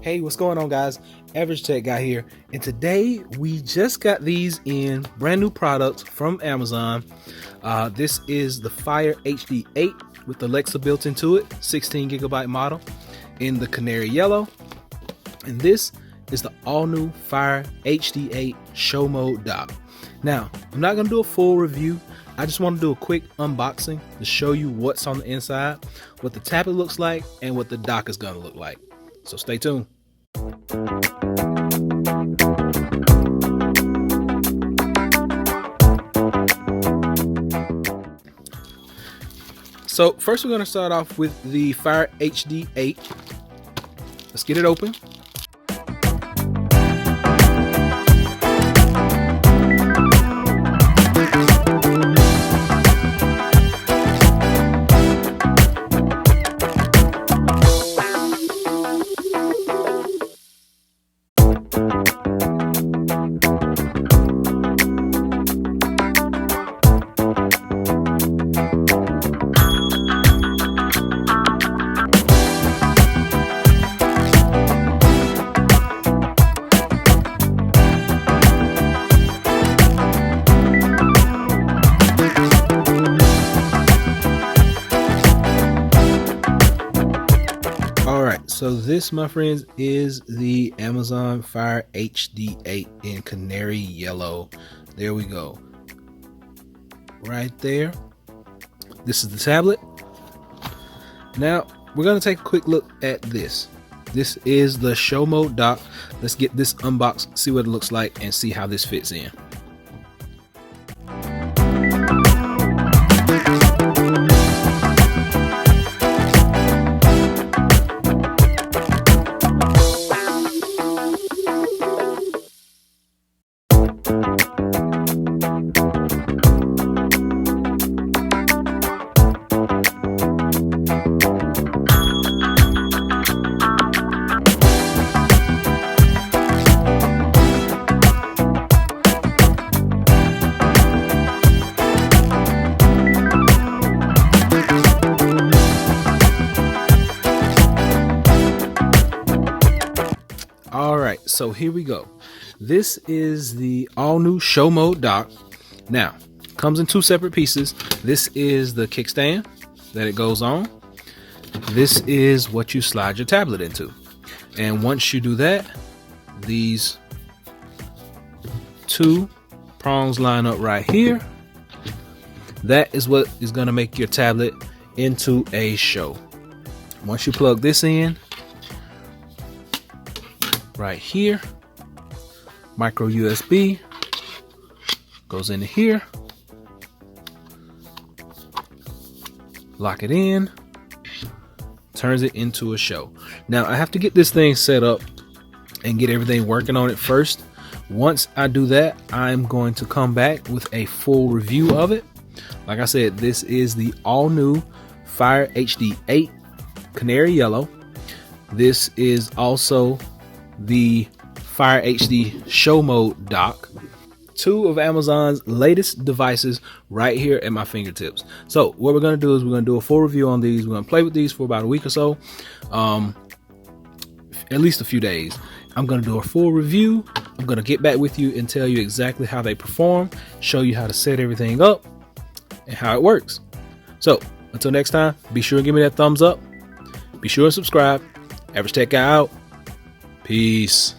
Hey, what's going on, guys? Average Tech Guy here, and today we just got these in brand new products from Amazon. This is the Fire HD 8 with Alexa built into it, 16 gigabyte model in the canary yellow, and this is the all-new Fire HD 8 show mode dock. Now, I'm not going to do a full review. I just want to do a quick unboxing to show you what's on the inside, what the tablet looks like, and what the dock is going to look like. So stay tuned. So first we're going to start off with the Fire HD 8. Let's get it open. So this, my friends, is the Amazon Fire HD 8 in canary yellow. There we go. Right there. This is the tablet. Now we're going to take a quick look at this. This is the show mode dock. Let's get this unboxed, see what it looks like, and see how this fits in. Alright, so here we go. This is the all-new show mode dock. Now, comes in two separate pieces. This is the kickstand that it goes on. This is what you slide your tablet into. And once you do that, these two prongs line up right here. That is what is going to make your tablet into a show. Once you plug this in, right here, micro USB goes into here, lock it in, turns it into a show. Now I have to get this thing set up and get everything working on it first. Once I do that, I'm going to come back with a full review of it. Like I said, this is the all new Fire HD 8 canary yellow. This is also the Fire HD show mode dock. Two of Amazon's latest devices right here at my fingertips. So what we're going to do is we're going to do a full review on these. We're going to play with these for about a week or so, at least a few days. I'm going to do a full review. I'm going to get back with you and tell you exactly how they perform, show you how to set everything up and how it works. So until next time, be sure and give me that thumbs up. Be sure and subscribe. Average Tech Guy out. Peace.